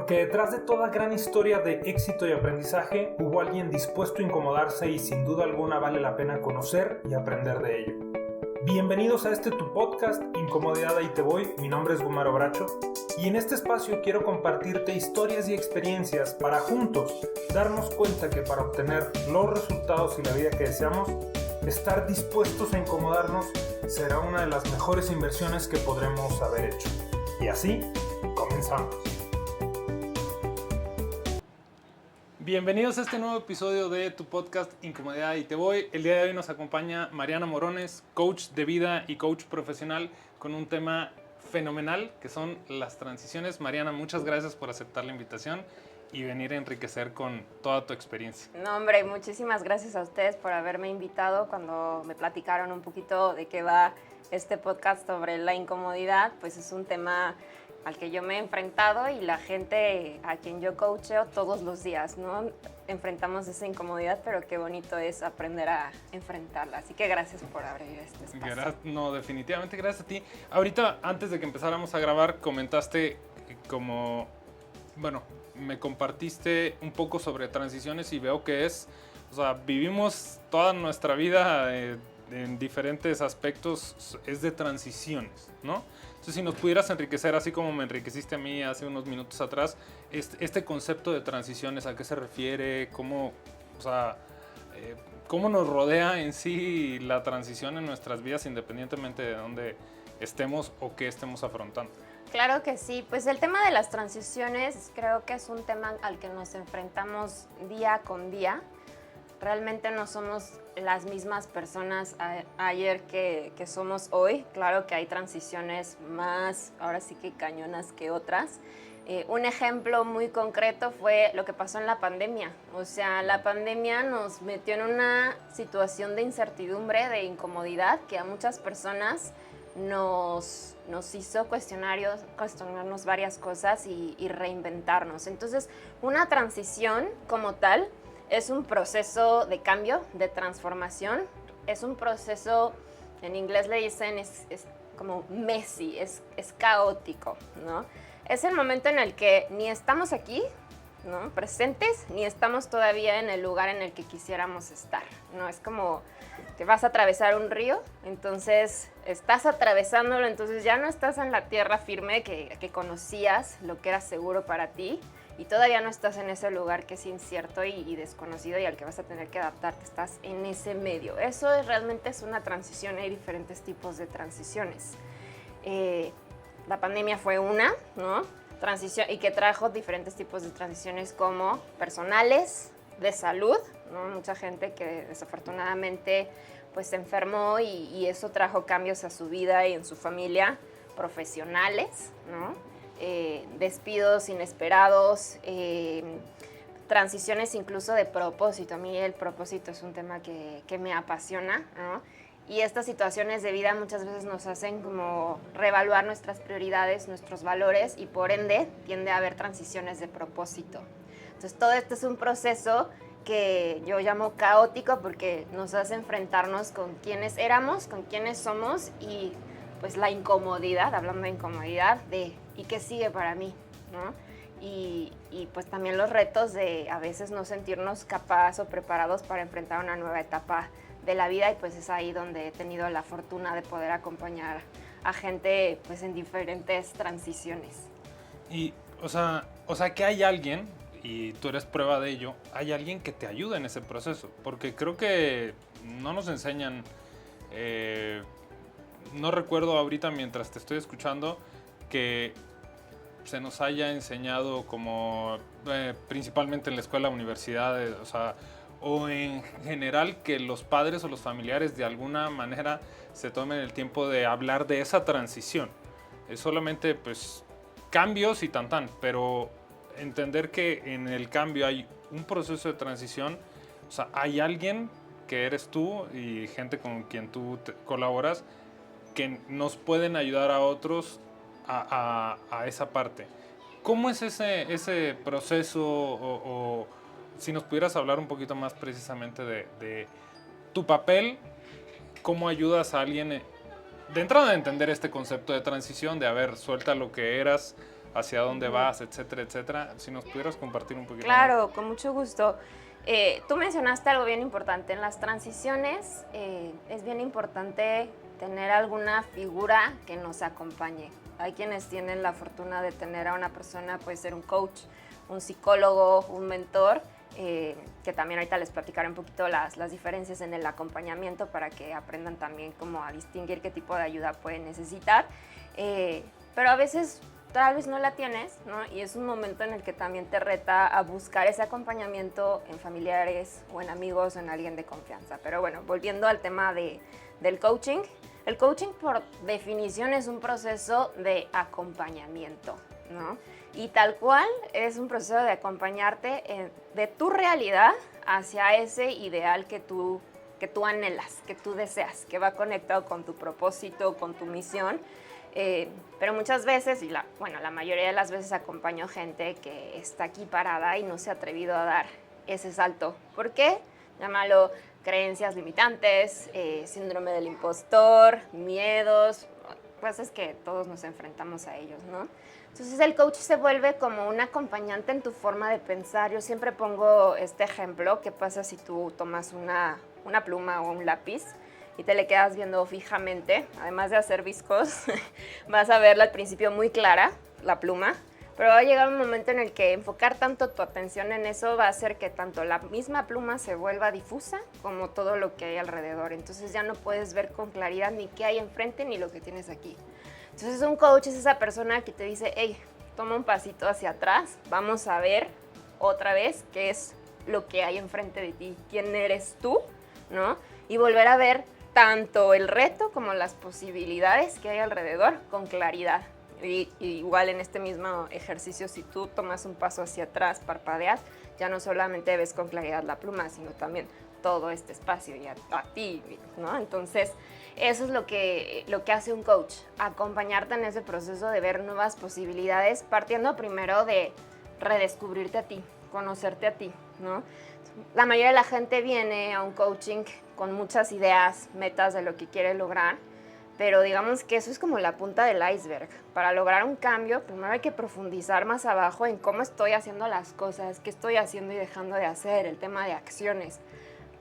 Porque detrás de toda gran historia de éxito y aprendizaje hubo alguien dispuesto a incomodarse y sin duda alguna vale la pena conocer y aprender de ello. Bienvenidos a tu podcast Incomodidad ahí te voy, mi nombre es Gumaro Bracho y en este espacio quiero compartirte historias y experiencias para juntos darnos cuenta que para obtener los resultados y la vida que deseamos, estar dispuestos a incomodarnos será una de las mejores inversiones que podremos haber hecho. Y así, comenzamos. Bienvenidos a este nuevo episodio de tu podcast Incomodidad y te voy. El día de hoy nos acompaña Mariana Morones, coach de vida y coach profesional con un tema fenomenal que son las transiciones. Mariana, muchas gracias por aceptar la invitación y venir a enriquecer con toda tu experiencia. No, hombre, muchísimas gracias a ustedes por haberme invitado. Cuando me platicaron un poquito de qué va este podcast sobre la incomodidad, pues es un tema al que yo me he enfrentado y la gente a quien yo coacheo todos los días, ¿no? Enfrentamos esa incomodidad, pero qué bonito es aprender a enfrentarla. Así que gracias por abrir este espacio. No, definitivamente gracias a ti. Ahorita, antes de que empezáramos a grabar, comentaste me compartiste un poco sobre transiciones y veo que vivimos toda nuestra vida en diferentes aspectos, es de transiciones, ¿no? Entonces, si nos pudieras enriquecer, así como me enriqueciste a mí hace unos minutos atrás, este concepto de transiciones, ¿a qué se refiere? ¿Cómo nos rodea en sí la transición en nuestras vidas, independientemente de dónde estemos o qué estemos afrontando? Claro que sí, pues el tema de las transiciones creo que es un tema al que nos enfrentamos día con día. Realmente no somos las mismas personas ayer que somos hoy. Claro que hay transiciones más, ahora sí que cañonas que otras. Un ejemplo muy concreto fue lo que pasó en la pandemia. O sea, la pandemia nos metió en una situación de incertidumbre, de incomodidad, que a muchas personas nos hizo cuestionarnos varias cosas y reinventarnos. Entonces, una transición como tal es un proceso de cambio, de transformación. Es un proceso, en inglés le dicen, es como messy, es caótico, ¿no? Es el momento en el que ni estamos aquí, ¿no?, presentes, ni estamos todavía en el lugar en el que quisiéramos estar, ¿no? Es como que vas a atravesar un río, entonces estás atravesándolo, entonces ya no estás en la tierra firme que conocías, lo que era seguro para ti, y todavía no estás en ese lugar que es incierto y desconocido y al que vas a tener que adaptarte, estás en ese medio. Eso realmente es una transición, hay diferentes tipos de transiciones. La pandemia fue una, ¿no?, transición, y que trajo diferentes tipos de transiciones como personales, de salud, ¿no? Mucha gente que desafortunadamente pues se enfermó y eso trajo cambios a su vida y en su familia, profesionales, ¿no? Despidos inesperados, transiciones incluso de propósito. A mí el propósito es un tema que me apasiona, ¿no? Y estas situaciones de vida muchas veces nos hacen como reevaluar nuestras prioridades, nuestros valores y por ende tiende a haber transiciones de propósito. Entonces todo esto es un proceso que yo llamo caótico porque nos hace enfrentarnos con quiénes éramos, con quiénes somos y pues la incomodidad, hablando de incomodidad, de ¿y qué sigue para mí?, ¿no? Y pues también los retos de a veces no sentirnos capaces o preparados para enfrentar una nueva etapa de la vida y pues es ahí donde he tenido la fortuna de poder acompañar a gente pues en diferentes transiciones. Y, o sea que hay alguien, y tú eres prueba de ello, hay alguien que te ayuda en ese proceso, porque creo que no nos enseñan, no recuerdo ahorita mientras te estoy escuchando que se nos haya enseñado como, principalmente en la escuela, universidad, o en general que los padres o los familiares de alguna manera se tomen el tiempo de hablar de esa transición. Es solamente pues cambios y tan, pero entender que en el cambio hay un proceso de transición, o sea, hay alguien que eres tú y gente con quien tú colaboras que nos pueden ayudar a otros a esa parte. ¿Cómo es ese proceso o si nos pudieras hablar un poquito más precisamente de tu papel, cómo ayudas a alguien de entrada a entender este concepto de transición, de suelta lo que eras, hacia dónde vas, etcétera, etcétera. Si nos pudieras compartir un poquito. Claro, con mucho gusto. Tú mencionaste algo bien importante. En las transiciones es bien importante tener alguna figura que nos acompañe. Hay quienes tienen la fortuna de tener a una persona, puede ser un coach, un psicólogo, un mentor, que también ahorita les platicaré un poquito las diferencias en el acompañamiento para que aprendan también cómo a distinguir qué tipo de ayuda pueden necesitar. Pero a veces tal vez no la tienes, ¿no? Y es un momento en el que también te reta a buscar ese acompañamiento en familiares o en amigos o en alguien de confianza. Pero bueno, volviendo al tema del coaching. El coaching por definición es un proceso de acompañamiento, ¿no? Y tal cual es un proceso de acompañarte de tu realidad hacia ese ideal que tú anhelas, que tú deseas, que va conectado con tu propósito, con tu misión. Pero muchas veces, y la mayoría de las veces acompaño gente que está aquí parada y no se ha atrevido a dar ese salto. ¿Por qué? Llámalo creencias limitantes, síndrome del impostor, miedos, pues es que todos nos enfrentamos a ellos, ¿no? Entonces el coach se vuelve como un acompañante en tu forma de pensar. Yo siempre pongo este ejemplo: ¿qué pasa si tú tomas una pluma o un lápiz y te le quedas viendo fijamente? Además de hacer viscos, vas a verla al principio muy clara, la pluma, pero va a llegar un momento en el que enfocar tanto tu atención en eso va a hacer que tanto la misma pluma se vuelva difusa como todo lo que hay alrededor. Entonces ya no puedes ver con claridad ni qué hay enfrente ni lo que tienes aquí. Entonces un coach es esa persona que te dice: hey, toma un pasito hacia atrás, vamos a ver otra vez qué es lo que hay enfrente de ti, quién eres tú, ¿no? Y volver a ver tanto el reto como las posibilidades que hay alrededor con claridad. Y igual en este mismo ejercicio, si tú tomas un paso hacia atrás, parpadeas, ya no solamente ves con claridad la pluma, sino también todo este espacio y a ti, ¿no? Entonces, eso es lo que hace un coach, acompañarte en ese proceso de ver nuevas posibilidades, partiendo primero de redescubrirte a ti, conocerte a ti, ¿no? La mayoría de la gente viene a un coaching con muchas ideas, metas de lo que quiere lograr, pero digamos que eso es como la punta del iceberg. Para lograr un cambio, primero hay que profundizar más abajo en cómo estoy haciendo las cosas, qué estoy haciendo y dejando de hacer, el tema de acciones.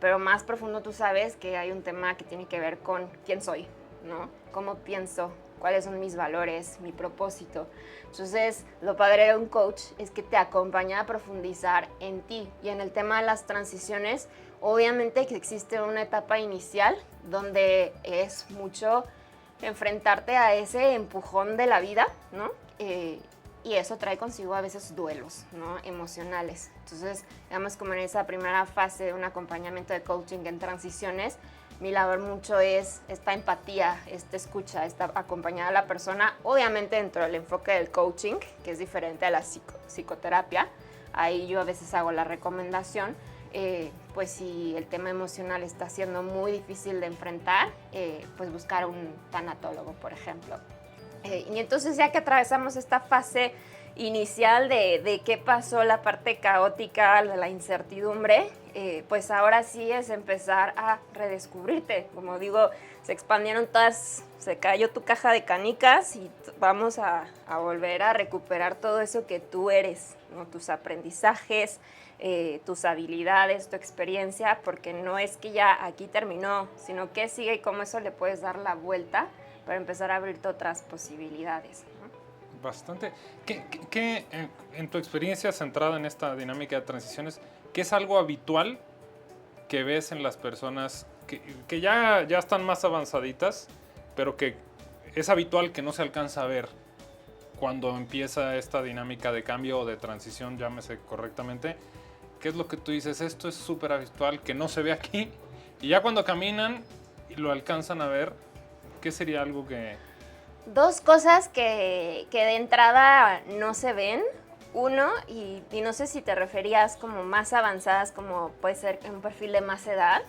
Pero más profundo tú sabes que hay un tema que tiene que ver con quién soy, ¿no? Cómo pienso, cuáles son mis valores, mi propósito. Entonces, lo padre de un coach es que te acompaña a profundizar en ti. Y en el tema de las transiciones, obviamente que existe una etapa inicial donde es mucho enfrentarte a ese empujón de la vida, ¿no? Y eso trae consigo a veces duelos, ¿no? Emocionales. Entonces, digamos, como en esa primera fase de un acompañamiento de coaching en transiciones, mi labor mucho es esta empatía, esta escucha, esta acompañar a la persona, obviamente dentro del enfoque del coaching, que es diferente a la psicoterapia. Ahí yo a veces hago la recomendación, pues si el tema emocional está siendo muy difícil de enfrentar, pues buscar un tanatólogo, por ejemplo. Y entonces ya que atravesamos esta fase inicial de qué pasó, la parte caótica, de la incertidumbre, pues ahora sí es empezar a redescubrirte. Como digo, se expandieron todas, se cayó tu caja de canicas y vamos a volver a recuperar todo eso que tú eres, ¿no? Tus aprendizajes, tus habilidades, tu experiencia, porque no es que ya aquí terminó, sino que sigue y cómo eso le puedes dar la vuelta para empezar a abrirte otras posibilidades, ¿no? Bastante. ¿Qué en tu experiencia centrada en esta dinámica de transiciones, qué es algo habitual que ves en las personas que ya están más avanzaditas, pero que es habitual que no se alcanza a ver cuando empieza esta dinámica de cambio o de transición, llámese correctamente? ¿Qué es lo que tú dices? Esto es súper habitual, que no se ve aquí, y ya cuando caminan y lo alcanzan a ver, ¿qué sería algo que...? Dos cosas que de entrada no se ven. Uno, y no sé si te referías como más avanzadas, como puede ser un perfil de más edad,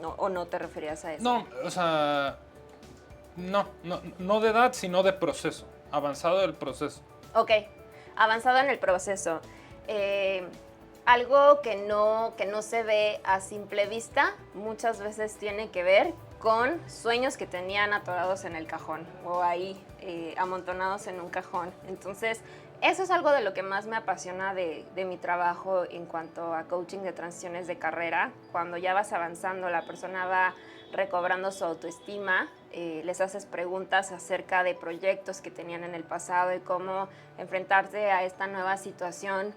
o no te referías a eso. No, o sea, no de edad, sino de proceso, avanzado del proceso. Ok, avanzado en el proceso. Algo que no se ve a simple vista muchas veces tiene que ver con sueños que tenían atorados en el cajón o ahí amontonados en un cajón. Entonces, eso es algo de lo que más me apasiona de mi trabajo en cuanto a coaching de transiciones de carrera. Cuando ya vas avanzando, la persona va recobrando su autoestima, les haces preguntas acerca de proyectos que tenían en el pasado y cómo enfrentarse a esta nueva situación,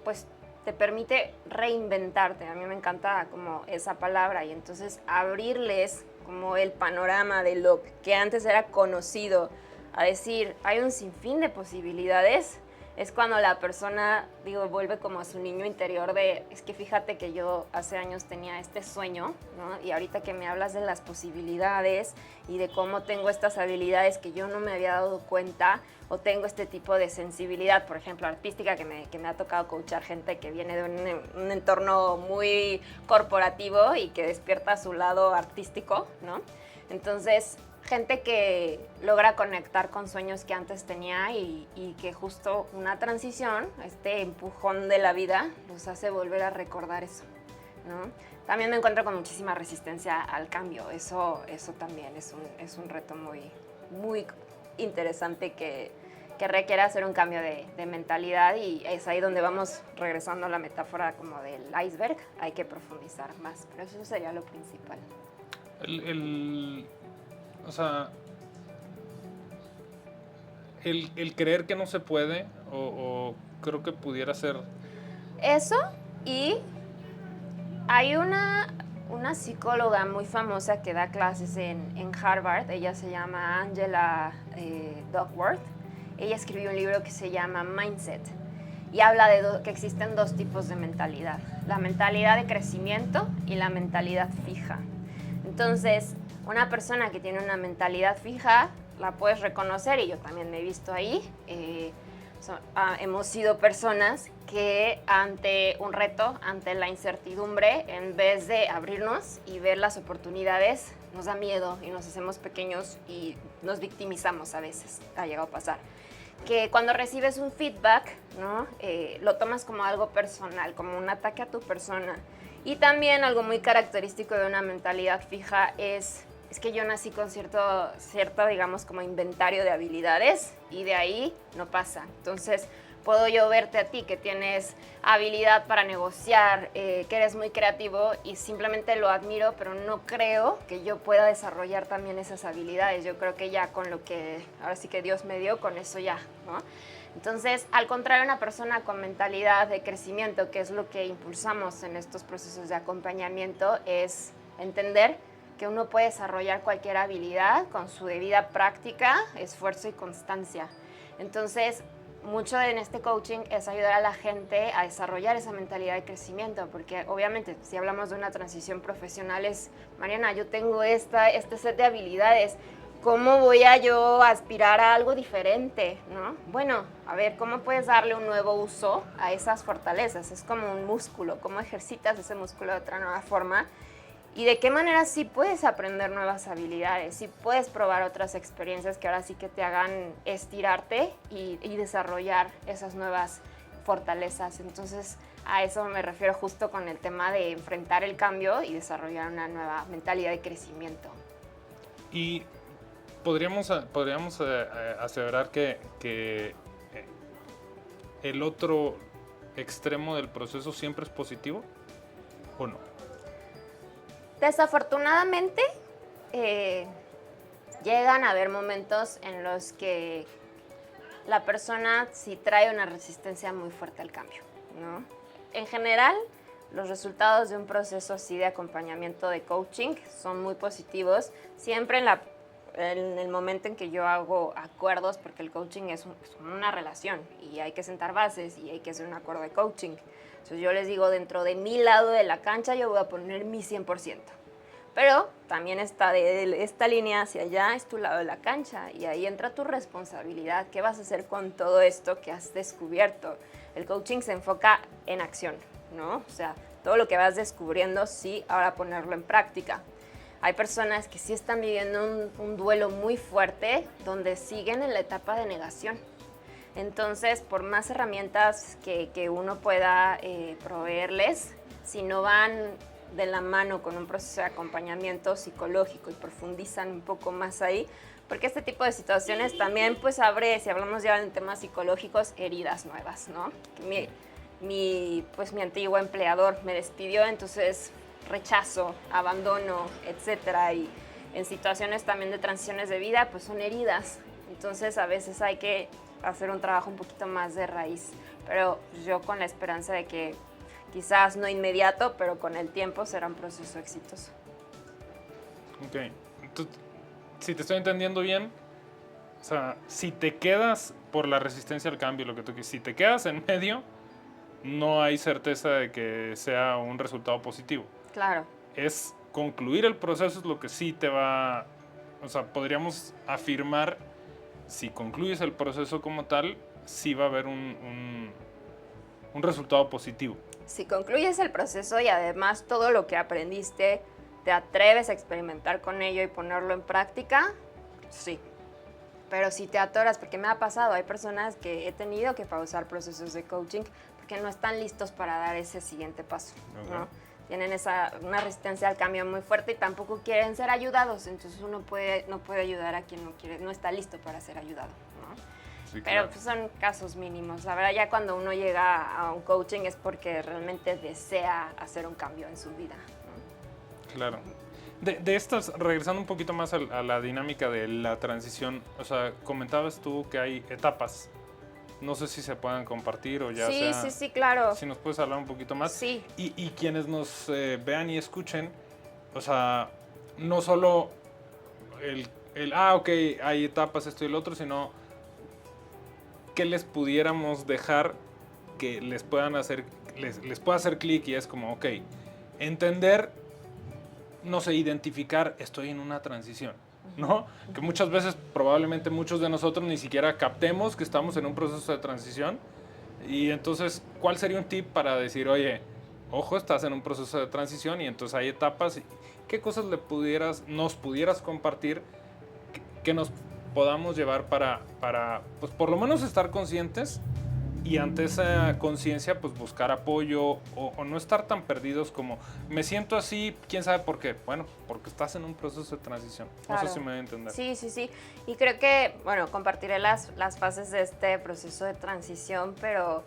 pues te permite reinventarte. A mí me encanta como esa palabra, y entonces abrirles como el panorama de lo que antes era conocido, a decir, hay un sinfín de posibilidades, es cuando la persona, vuelve como a su niño interior de, es que fíjate que yo hace años tenía este sueño, ¿no? Y ahorita que me hablas de las posibilidades y de cómo tengo estas habilidades que yo no me había dado cuenta, o tengo este tipo de sensibilidad, por ejemplo, artística, que me ha tocado coachar gente que viene de un entorno muy corporativo y que despierta su lado artístico, ¿no? Entonces, gente que logra conectar con sueños que antes tenía y que justo una transición, este empujón de la vida, los hace volver a recordar eso, ¿no? También me encuentro con muchísima resistencia al cambio. Eso también es un reto muy, muy interesante que requiere hacer un cambio de mentalidad, y es ahí donde vamos regresando a la metáfora como del iceberg. Hay que profundizar más, pero eso sería lo principal. O sea, el creer que no se puede, o creo que pudiera ser... Eso, y hay una psicóloga muy famosa que da clases en Harvard. Ella se llama Angela Duckworth. Ella escribió un libro que se llama Mindset y habla de que existen dos tipos de mentalidad: la mentalidad de crecimiento y la mentalidad fija. Entonces, una persona que tiene una mentalidad fija la puedes reconocer, y yo también me he visto ahí. Hemos sido personas que ante un reto, ante la incertidumbre, en vez de abrirnos y ver las oportunidades, nos da miedo y nos hacemos pequeños y nos victimizamos. A veces ha llegado a pasar que cuando recibes un feedback, ¿no? Lo tomas como algo personal, como un ataque a tu persona. Y también algo muy característico de una mentalidad fija es que yo nací con cierto, digamos, como inventario de habilidades, y de ahí no pasa. Entonces, puedo yo verte a ti que tienes habilidad para negociar, que eres muy creativo, y simplemente lo admiro, pero no creo que yo pueda desarrollar también esas habilidades. Yo creo que ya con lo que ahora sí que Dios me dio, con eso ya, ¿no? Entonces, al contrario, una persona con mentalidad de crecimiento, que es lo que impulsamos en estos procesos de acompañamiento, es entender que uno puede desarrollar cualquier habilidad con su debida práctica, esfuerzo y constancia. Entonces, mucho en este coaching es ayudar a la gente a desarrollar esa mentalidad de crecimiento, porque obviamente si hablamos de una transición profesional es, Mariana, yo tengo este set de habilidades, ¿cómo voy a yo aspirar a algo diferente, ¿no? Bueno, a ver, ¿cómo puedes darle un nuevo uso a esas fortalezas? Es como un músculo, ¿cómo ejercitas ese músculo de otra nueva forma? Y de qué manera sí puedes aprender nuevas habilidades, sí puedes probar otras experiencias que ahora sí que te hagan estirarte y desarrollar esas nuevas fortalezas. Entonces, a eso me refiero justo con el tema de enfrentar el cambio y desarrollar una nueva mentalidad de crecimiento. Y podríamos aseverar que el otro extremo del proceso siempre es positivo, ¿o no? Desafortunadamente, llegan a haber momentos en los que la persona sí trae una resistencia muy fuerte al cambio, ¿no? En general, los resultados de un proceso así de acompañamiento de coaching son muy positivos, siempre en el momento en que yo hago acuerdos, porque el coaching es una relación y hay que sentar bases y hay que hacer un acuerdo de coaching. Entonces yo les digo, dentro de mi lado de la cancha yo voy a poner mi 100%. Pero también está de esta línea hacia allá, es tu lado de la cancha, y ahí entra tu responsabilidad. ¿Qué vas a hacer con todo esto que has descubierto? El coaching se enfoca en acción, ¿no? O sea, todo lo que vas descubriendo, sí, ahora ponerlo en práctica. Hay personas que sí están viviendo un duelo muy fuerte, donde siguen en la etapa de negación. Entonces, por más herramientas que uno pueda proveerles, si no van de la mano con un proceso de acompañamiento psicológico y profundizan un poco más ahí, porque este tipo de situaciones también pues abre, si hablamos ya en temas psicológicos, heridas nuevas, ¿no? Mi antiguo empleador me despidió, entonces rechazo, abandono, etcétera, y en situaciones también de transiciones de vida, pues son heridas. Entonces a veces hay que hacer un trabajo un poquito más de raíz, pero yo con la esperanza de que quizás no inmediato, pero con el tiempo será un proceso exitoso. Ok, entonces, si te estoy entendiendo bien, o sea, si te quedas por la resistencia al cambio, si te quedas en medio, no hay certeza de que sea un resultado positivo. Claro. Es concluir el proceso es lo que sí te va, o sea, podríamos afirmar, si concluyes el proceso como tal, sí va a haber un resultado positivo. Si concluyes el proceso y además todo lo que aprendiste, te atreves a experimentar con ello y ponerlo en práctica, sí. Pero si te atoras, porque me ha pasado, hay personas que he tenido que pausar procesos de coaching porque no están listos para dar ese siguiente paso, ¿no? Tienen una resistencia al cambio muy fuerte y tampoco quieren ser ayudados, entonces uno no puede ayudar a quien no está listo para ser ayudado, ¿no? Sí, claro. Pero pues son casos mínimos. La verdad, ya cuando uno llega a un coaching es porque realmente desea hacer un cambio en su vida, ¿no? Claro. De estas, regresando un poquito más a la dinámica de la transición, o sea, comentabas tú que hay etapas. No sé si se puedan compartir o ya sea... Sí, claro. Si nos puedes hablar un poquito más. Sí. Y quienes nos vean y escuchen, o sea, no solo ok, hay etapas, esto y lo otro, sino que les pudiéramos dejar que les pueda hacer clic y es como, ok, entender, no sé, identificar, estoy en una transición, ¿no? Que muchas veces, probablemente muchos de nosotros ni siquiera captemos que estamos en un proceso de transición. Y entonces, ¿cuál sería un tip para decir, oye, ojo, estás en un proceso de transición y entonces hay etapas? ¿Qué cosas nos pudieras compartir que nos podamos llevar para, pues por lo menos estar conscientes y ante esa conciencia, pues buscar apoyo o no estar tan perdidos como me siento así, quién sabe por qué? Bueno, porque estás en un proceso de transición. Claro. No sé si me voy a entender. Sí. Y creo que, bueno, compartiré las fases de este proceso de transición, pero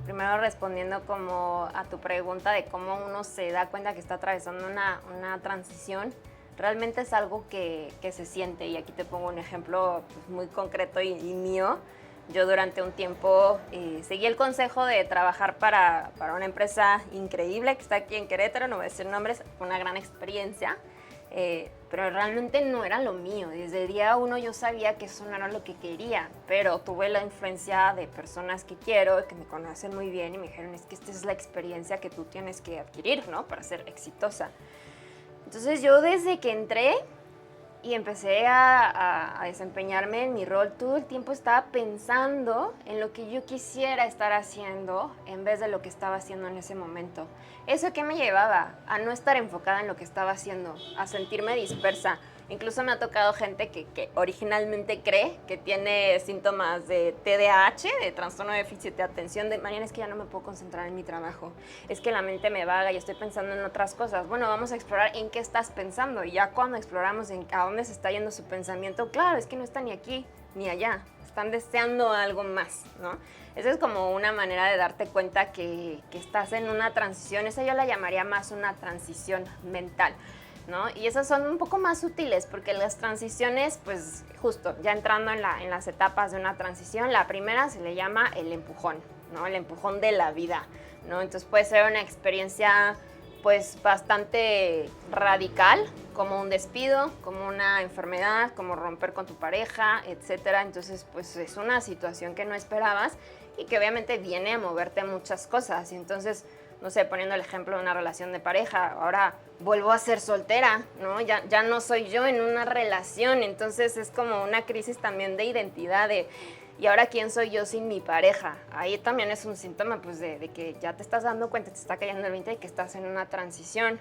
primero respondiendo como a tu pregunta de cómo uno se da cuenta que está atravesando una transición, realmente es algo que se siente. Y aquí te pongo un ejemplo pues, muy concreto y mío. Yo durante un tiempo seguí el consejo de trabajar para una empresa increíble que está aquí en Querétaro, no voy a decir nombres, fue una gran experiencia, pero realmente no era lo mío. Desde el día uno yo sabía que eso no era lo que quería, pero tuve la influencia de personas que quiero, que me conocen muy bien y me dijeron, es que esta es la experiencia que tú tienes que adquirir, ¿no? Para ser exitosa. Entonces yo desde que entré y empecé a desempeñarme en mi rol, todo el tiempo estaba pensando en lo que yo quisiera estar haciendo en vez de lo que estaba haciendo en ese momento. ¿Eso qué me llevaba? A no estar enfocada en lo que estaba haciendo, a sentirme dispersa. Incluso me ha tocado gente que originalmente cree que tiene síntomas de TDAH, de trastorno de déficit de atención, de Mariana, es que ya no me puedo concentrar en mi trabajo, es que la mente me vaga y estoy pensando en otras cosas. Bueno, vamos a explorar en qué estás pensando, y ya cuando exploramos en a dónde se está yendo su pensamiento, claro, es que no está ni aquí ni allá, están deseando algo más, ¿no? Esa es como una manera de darte cuenta que estás en una transición. Esa yo la llamaría más una transición mental, ¿no? Y esas son un poco más sutiles porque las transiciones, pues justo ya entrando en las etapas de una transición, la primera se le llama el empujón, ¿no? El empujón de la vida, ¿no? Entonces puede ser una experiencia pues bastante radical, como un despido, como una enfermedad, como romper con tu pareja, etcétera. Entonces pues es una situación que no esperabas y que obviamente viene a moverte muchas cosas. Y entonces, no sé, poniendo el ejemplo de una relación de pareja, ahora vuelvo a ser soltera, ¿no? Ya no soy yo en una relación, entonces es como una crisis también de identidad, ¿y ahora quién soy yo sin mi pareja? Ahí también es un síntoma, pues, de que ya te estás dando cuenta, te está cayendo el 20 de que estás en una transición.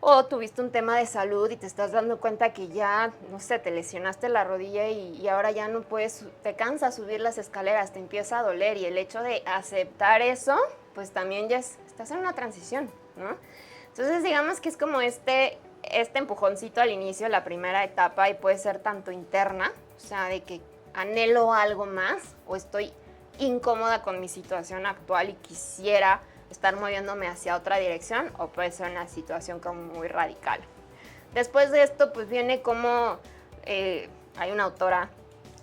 O tuviste un tema de salud y te estás dando cuenta que ya, no sé, te lesionaste la rodilla y ahora ya no puedes, te cansa subir las escaleras, te empieza a doler, y el hecho de aceptar eso, pues también ya estás en una transición, ¿no? Entonces, digamos que es como este empujoncito al inicio, la primera etapa, y puede ser tanto interna, o sea, de que anhelo algo más o estoy incómoda con mi situación actual y quisiera estar moviéndome hacia otra dirección, o puede ser una situación como muy radical. Después de esto, pues viene como, hay una autora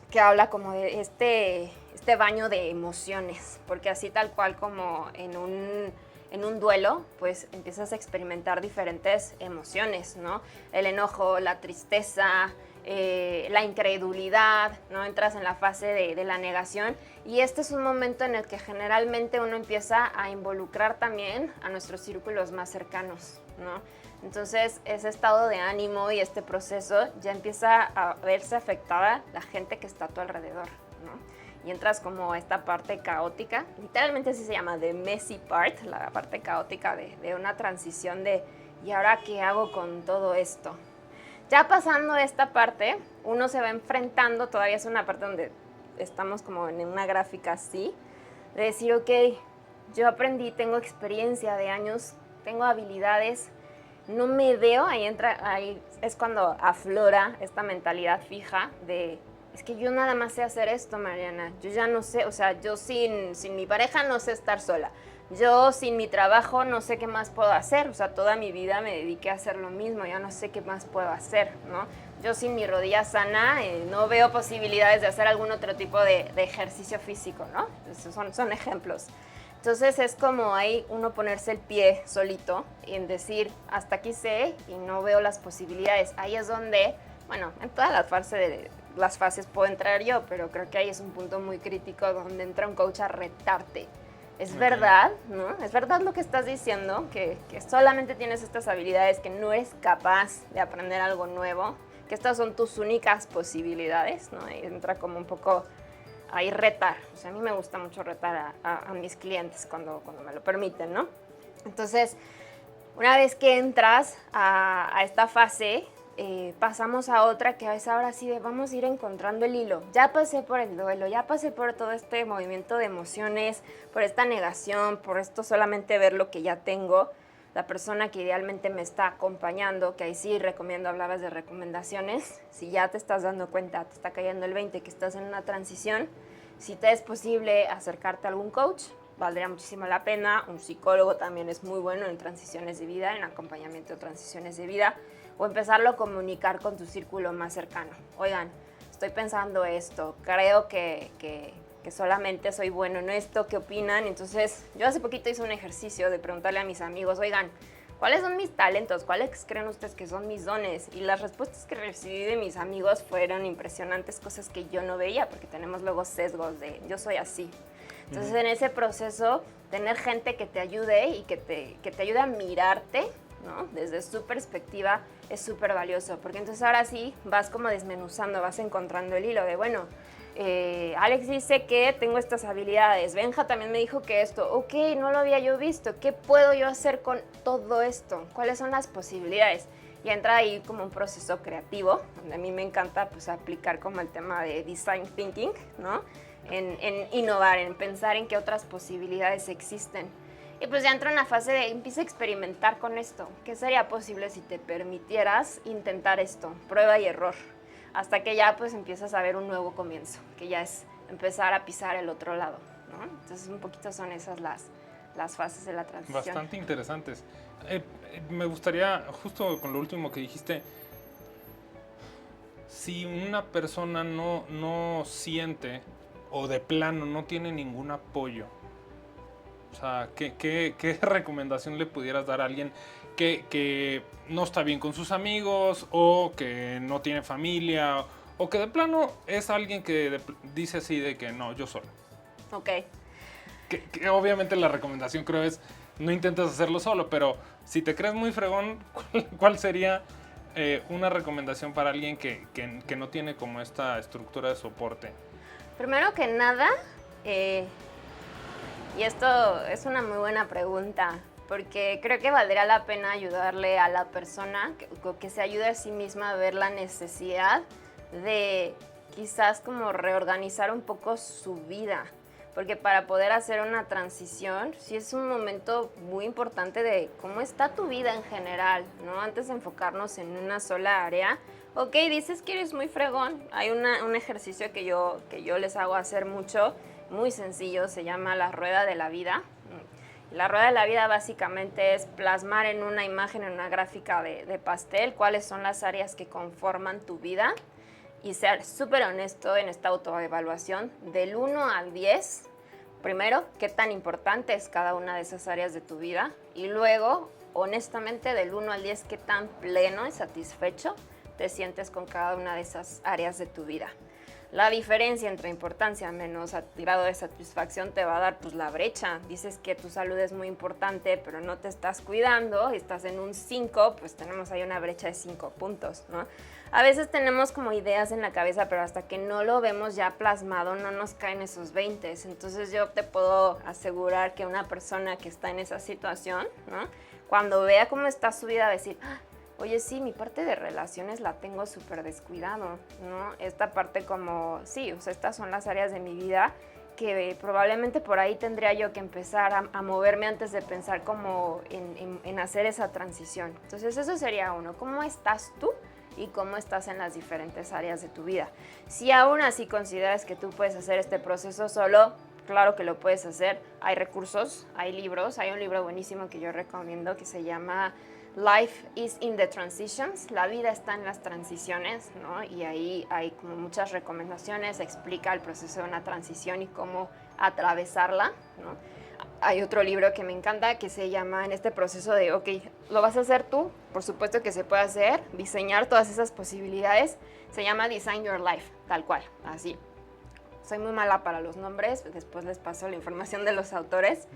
que habla como de este baño de emociones, porque así tal cual como en un duelo, pues empiezas a experimentar diferentes emociones, ¿no? El enojo, la tristeza, la incredulidad, ¿no? Entras en la fase de la negación, y este es un momento en el que generalmente uno empieza a involucrar también a nuestros círculos más cercanos, ¿no? Entonces, ese estado de ánimo y este proceso ya empieza a verse afectada la gente que está a tu alrededor, ¿no? Y entras como a esta parte caótica, literalmente así se llama, the messy part, la parte caótica de una transición de ¿y ahora qué hago con todo esto? Ya pasando esta parte, uno se va enfrentando, todavía es una parte donde estamos como en una gráfica así, de decir, ok, yo aprendí, tengo experiencia de años, tengo habilidades, no me veo, ahí es cuando aflora esta mentalidad fija de, es que yo nada más sé hacer esto, Mariana, yo ya no sé, o sea, yo sin mi pareja no sé estar sola, yo sin mi trabajo no sé qué más puedo hacer, o sea, toda mi vida me dediqué a hacer lo mismo, ya no sé qué más puedo hacer, ¿no? Yo sin mi rodilla sana no veo posibilidades de hacer algún otro tipo de ejercicio físico, ¿no? Esos son ejemplos. Entonces es como ahí uno ponerse el pie solito en decir, hasta aquí sé y no veo las posibilidades. Ahí es donde, bueno, en todas las fases puedo entrar yo, pero creo que ahí es un punto muy crítico donde entra un coach a retarte. Es verdad, ¿no? Es verdad lo que estás diciendo, que solamente tienes estas habilidades, que no eres capaz de aprender algo nuevo, que estas son tus únicas posibilidades, ¿no? Y entra como un poco ahí retar. O sea, a mí me gusta mucho retar a mis clientes cuando me lo permiten, ¿no? Entonces, una vez que entras a esta fase, pasamos a otra que es ahora sí de vamos a ir encontrando el hilo. Ya pasé por el duelo, ya pasé por todo este movimiento de emociones, por esta negación, por esto solamente ver lo que ya tengo. La persona que idealmente me está acompañando, que ahí sí recomiendo, hablabas de recomendaciones, si ya te estás dando cuenta, te está cayendo el 20, que estás en una transición, si te es posible acercarte a algún coach, valdría muchísimo la pena. Un psicólogo también es muy bueno en transiciones de vida, en acompañamiento de transiciones de vida, o empezarlo a comunicar con tu círculo más cercano. Oigan, estoy pensando esto, creo que solamente soy bueno en esto, ¿qué opinan? Entonces, yo hace poquito hice un ejercicio de preguntarle a mis amigos, oigan, ¿cuáles son mis talentos? ¿Cuáles creen ustedes que son mis dones? Y las respuestas que recibí de mis amigos fueron impresionantes, cosas que yo no veía, porque tenemos luego sesgos de yo soy así. Entonces, en ese proceso, tener gente que te ayude y que te ayude a mirarte, ¿no? Desde su perspectiva es súper valioso, porque entonces ahora sí vas como desmenuzando, vas encontrando el hilo de, bueno, Alex dice que tengo estas habilidades, Benja también me dijo que esto, ok, no lo había yo visto, ¿qué puedo yo hacer con todo esto? ¿Cuáles son las posibilidades? Y entra ahí como un proceso creativo, donde a mí me encanta pues aplicar como el tema de design thinking, ¿no? En innovar, en pensar en qué otras posibilidades existen. Y pues ya entra en una fase de empieza a experimentar con esto. ¿Qué sería posible si te permitieras intentar esto? Prueba y error. Hasta que ya pues empiezas a ver un nuevo comienzo, que ya es empezar a pisar el otro lado, ¿no? Entonces un poquito son esas las fases de la transición. Bastante interesantes. Me gustaría, justo con lo último que dijiste, si una persona no siente o de plano no tiene ningún apoyo, o sea, ¿qué recomendación le pudieras dar a alguien que no está bien con sus amigos o que no tiene familia o que de plano es alguien que dice así de que no, yo solo? Ok. Que obviamente la recomendación creo es no intentes hacerlo solo, pero si te crees muy fregón, ¿cuál sería una recomendación para alguien que no tiene como esta estructura de soporte? Primero que nada, y esto es una muy buena pregunta, porque creo que valdría la pena ayudarle a la persona que se ayude a sí misma a ver la necesidad de quizás como reorganizar un poco su vida. porque para poder hacer una transición, sí es un momento muy importante de cómo está tu vida en general, ¿no? Antes de enfocarnos en una sola área. Ok, dices que eres muy fregón. Hay un ejercicio que yo les hago hacer mucho, muy sencillo, se llama la rueda de la vida. La rueda de la vida básicamente es plasmar en una imagen, en una gráfica de pastel, cuáles son las áreas que conforman tu vida y ser súper honesto en esta autoevaluación del 1 al 10. Primero, qué tan importante es cada una de esas áreas de tu vida y luego, honestamente, del 1 al 10, qué tan pleno y satisfecho te sientes con cada una de esas áreas de tu vida. La diferencia entre importancia menos grado de satisfacción te va a dar pues la brecha. Dices que tu salud es muy importante, pero no te estás cuidando, estás en un 5, pues tenemos ahí una brecha de 5 puntos, ¿no? A veces tenemos como ideas en la cabeza, pero hasta que no lo vemos ya plasmado, no nos caen esos 20. Entonces yo te puedo asegurar que una persona que está en esa situación, ¿no? Cuando vea cómo está su vida, va a decir, oye, sí, mi parte de relaciones la tengo súper descuidado, ¿no? Esta parte como, sí, o sea, estas son las áreas de mi vida que probablemente por ahí tendría yo que empezar a moverme antes de pensar como en hacer esa transición. Entonces eso sería uno, ¿cómo estás tú? Y cómo estás en las diferentes áreas de tu vida. Si aún así consideras que tú puedes hacer este proceso solo, claro que lo puedes hacer. Hay recursos, hay libros, hay un libro buenísimo que yo recomiendo que se llama Life is in the Transitions, la vida está en las transiciones, ¿no? Y ahí hay como muchas recomendaciones, explica el proceso de una transición y cómo atravesarla, ¿no? Hay otro libro que me encanta que se llama En este proceso de, ok, ¿lo vas a hacer tú? Por supuesto que se puede hacer, diseñar todas esas posibilidades. Se llama Design Your Life, tal cual, así. Soy muy mala para los nombres, después les paso la información de los autores.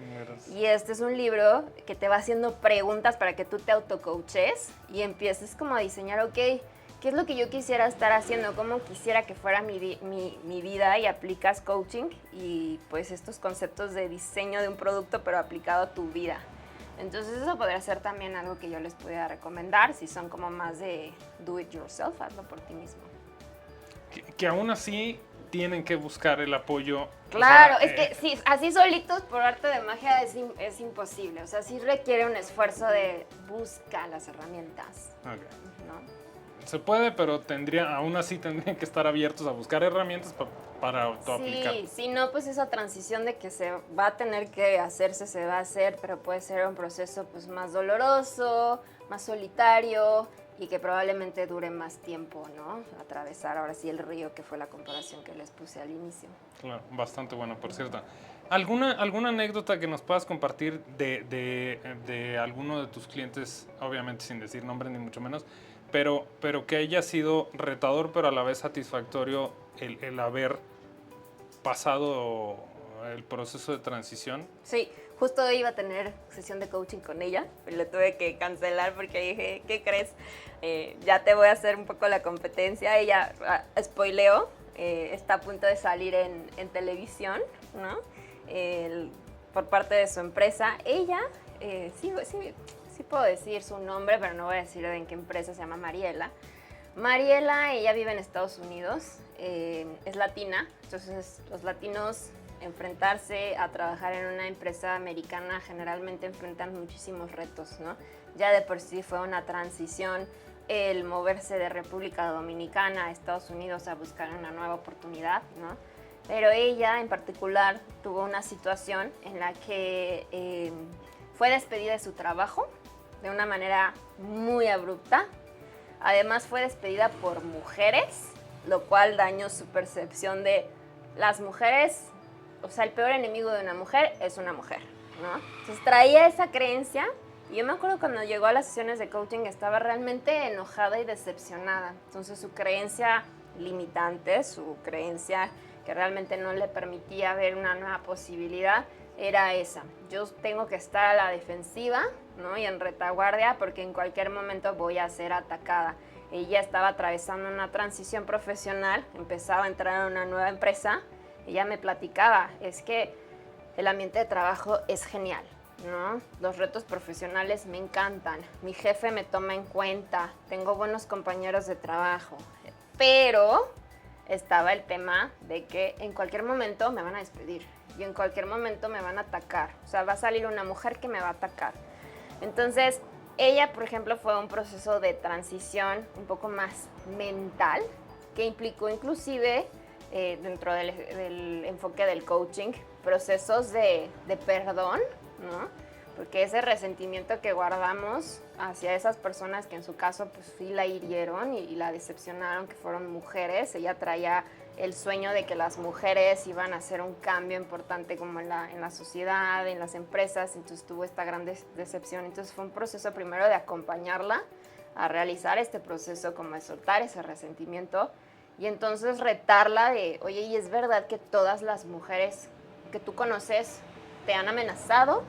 Y este es un libro que te va haciendo preguntas para que tú te autocoaches y empieces como a diseñar, ok, ¿qué es lo que yo quisiera estar haciendo? ¿Cómo quisiera que fuera mi vida? Y aplicas coaching y pues estos conceptos de diseño de un producto, pero aplicado a tu vida. Entonces eso podría ser también algo que yo les pudiera recomendar si son como más de do it yourself, hazlo por ti mismo. Que aún así tienen que buscar el apoyo. Claro, o sea, es que sí, así solitos por arte de magia es imposible. O sea, sí requiere un esfuerzo de busca las herramientas. Okay. ¿No? Se puede, pero aún así tendrían que estar abiertos a buscar herramientas para autoaplicar. Sí, si no, pues esa transición de que se va a tener que hacerse, se va a hacer, pero puede ser un proceso pues más doloroso, más solitario y que probablemente dure más tiempo, ¿no? Atravesar ahora sí el río, que fue la comparación que les puse al inicio. Claro, bastante bueno, por cierto. ¿Alguna anécdota que nos puedas compartir de alguno de tus clientes, obviamente sin decir nombre ni mucho menos, pero que haya sido retador, pero a la vez satisfactorio el haber pasado el proceso de transición? Sí, justo iba a tener sesión de coaching con ella, pero lo tuve que cancelar porque dije, ¿qué crees? Ya te voy a hacer un poco la competencia. Ella, spoileo, está a punto de salir en televisión, ¿no? Por parte de su empresa. Ella, sí puedo decir su nombre, pero no voy a decir en qué empresa, se llama Mariela. Mariela, ella vive en Estados Unidos, es latina, entonces los latinos enfrentarse a trabajar en una empresa americana generalmente enfrentan muchísimos retos, ¿no? Ya de por sí fue una transición el moverse de República Dominicana a Estados Unidos a buscar una nueva oportunidad, ¿no? Pero ella en particular tuvo una situación en la que fue despedida de su trabajo de una manera muy abrupta. Además fue despedida por mujeres, lo cual dañó su percepción de las mujeres. O sea, el peor enemigo de una mujer es una mujer, ¿no? Entonces traía esa creencia y yo me acuerdo cuando llegó a las sesiones de coaching estaba realmente enojada y decepcionada. Entonces su creencia limitante, su creencia que realmente no le permitía ver una nueva posibilidad era esa. Yo tengo que estar a la defensiva, ¿no? Y en retaguardia porque en cualquier momento voy a ser atacada. Ella estaba atravesando una transición profesional, empezaba a entrar a una nueva empresa. Ella me platicaba, es que el ambiente de trabajo es genial, ¿no? Los retos profesionales me encantan, mi jefe me toma en cuenta, tengo buenos compañeros de trabajo, pero estaba el tema de que en cualquier momento me van a despedir y en cualquier momento me van a atacar. O sea, va a salir una mujer que me va a atacar. Entonces, ella, por ejemplo, fue un proceso de transición un poco más mental, que implicó inclusive, dentro del enfoque del coaching, procesos de perdón, ¿no? Porque ese resentimiento que guardamos hacia esas personas que en su caso pues sí la hirieron y la decepcionaron, que fueron mujeres, ella traía el sueño de que las mujeres iban a hacer un cambio importante como en la sociedad, en las empresas, entonces tuvo esta gran decepción. Entonces fue un proceso primero de acompañarla a realizar este proceso como de soltar ese resentimiento y entonces retarla de, oye, ¿y es verdad que todas las mujeres que tú conoces te han amenazado?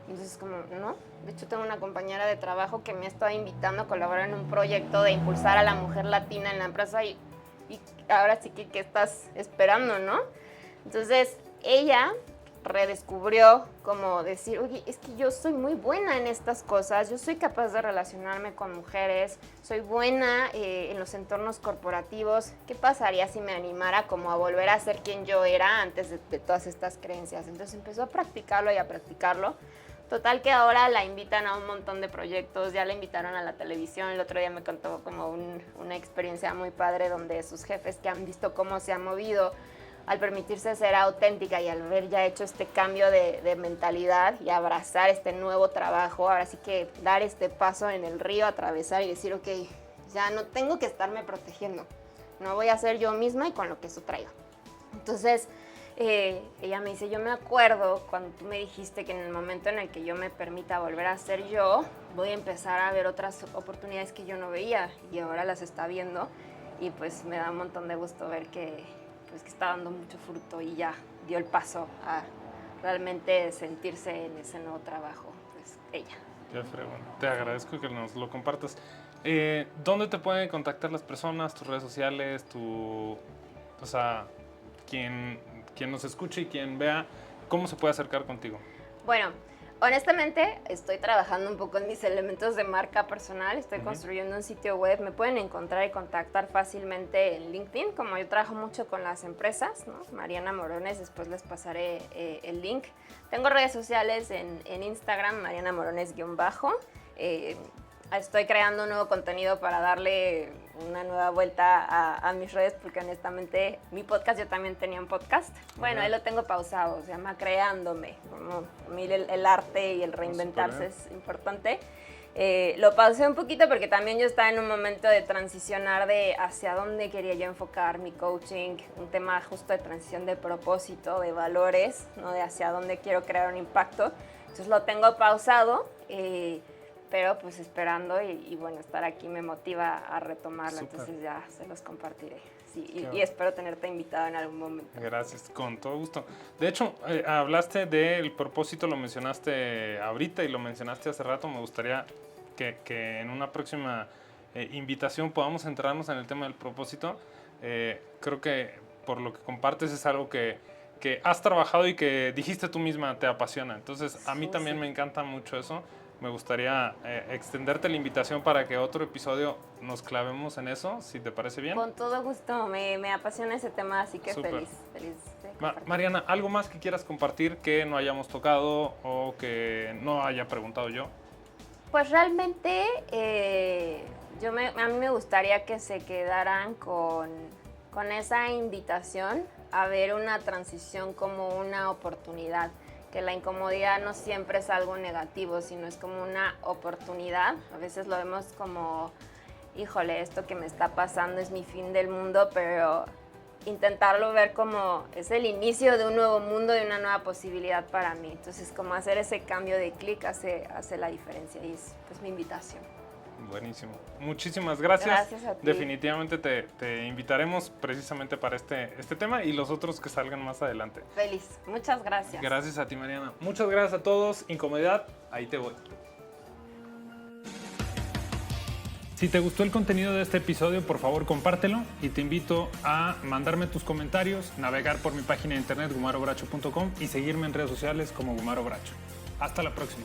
Y entonces como, no, de hecho tengo una compañera de trabajo que me ha estado invitando a colaborar en un proyecto de impulsar a la mujer latina en la empresa y ahora sí que ¿qué estás esperando, no? Entonces ella redescubrió como decir, oye, es que yo soy muy buena en estas cosas, yo soy capaz de relacionarme con mujeres, soy buena en los entornos corporativos, ¿qué pasaría si me animara como a volver a ser quien yo era antes de todas estas creencias? Entonces empezó a practicarlo y a practicarlo. Total que ahora la invitan a un montón de proyectos, ya la invitaron a la televisión, el otro día me contó como una experiencia muy padre donde sus jefes que han visto cómo se ha movido al permitirse ser auténtica y al haber ya hecho este cambio de mentalidad y abrazar este nuevo trabajo, ahora sí que dar este paso en el río, atravesar y decir, ok, ya no tengo que estarme protegiendo, no voy a ser yo misma y con lo que eso traiga. Entonces, ella me dice, yo me acuerdo cuando tú me dijiste que en el momento en el que yo me permita volver a ser yo, voy a empezar a ver otras oportunidades que yo no veía y ahora las está viendo y pues me da un montón de gusto ver que está dando mucho fruto y ya dio el paso a realmente sentirse en ese nuevo trabajo, pues ella. Qué fregón. Te agradezco que nos lo compartas. ¿Dónde te pueden contactar las personas, tus redes sociales, o sea, quien nos escuche y quien vea, cómo se puede acercar contigo? Bueno, honestamente estoy trabajando un poco en mis elementos de marca personal, estoy construyendo un sitio web, me pueden encontrar y contactar fácilmente en LinkedIn, como yo trabajo mucho con las empresas, ¿no? Mariana Morones, después les pasaré el link. Tengo redes sociales en Instagram, Mariana Morones _ estoy creando un nuevo contenido para darle una nueva vuelta a mis redes, porque honestamente mi podcast, yo también tenía un podcast. Bueno, ahí lo tengo pausado, se llama Creándome. Como a mí el arte y el reinventarse es importante. Lo pausé un poquito porque también yo estaba en un momento de transicionar de hacia dónde quería yo enfocar mi coaching, un tema justo de transición de propósito, de valores, ¿no? De hacia dónde quiero crear un impacto. Entonces lo tengo pausado. Pero pues esperando y bueno, estar aquí me motiva a retomarlo, entonces ya se los compartiré. Sí, y espero tenerte invitado en algún momento. Gracias, con todo gusto. De hecho, hablaste del propósito, lo mencionaste ahorita y lo mencionaste hace rato. Me gustaría que en una próxima invitación podamos centrarnos en el tema del propósito. Creo que por lo que compartes es algo que has trabajado y que dijiste tú misma te apasiona. Entonces, a mí también me encanta mucho eso. Me gustaría extenderte la invitación para que otro episodio nos clavemos en eso, si te parece bien. Con todo gusto, me apasiona ese tema, así que feliz de Mariana, ¿algo más que quieras compartir que no hayamos tocado o que no haya preguntado yo? Pues realmente a mí me gustaría que se quedaran con esa invitación a ver una transición como una oportunidad. Que la incomodidad no siempre es algo negativo, sino es como una oportunidad. A veces lo vemos como, híjole, esto que me está pasando es mi fin del mundo, pero intentarlo ver como es el inicio de un nuevo mundo, de una nueva posibilidad para mí. Entonces, como hacer ese cambio de clic hace la diferencia y es pues mi invitación. Buenísimo. Muchísimas gracias. Gracias a ti. Definitivamente te invitaremos precisamente para este tema y los otros que salgan más adelante. Feliz. Muchas gracias. Gracias a ti, Mariana. Muchas gracias a todos. Incomodidad, ahí te voy. Si te gustó el contenido de este episodio, por favor compártelo y te invito a mandarme tus comentarios, navegar por mi página de internet gumarobracho.com y seguirme en redes sociales como Gumaro Bracho. Hasta la próxima.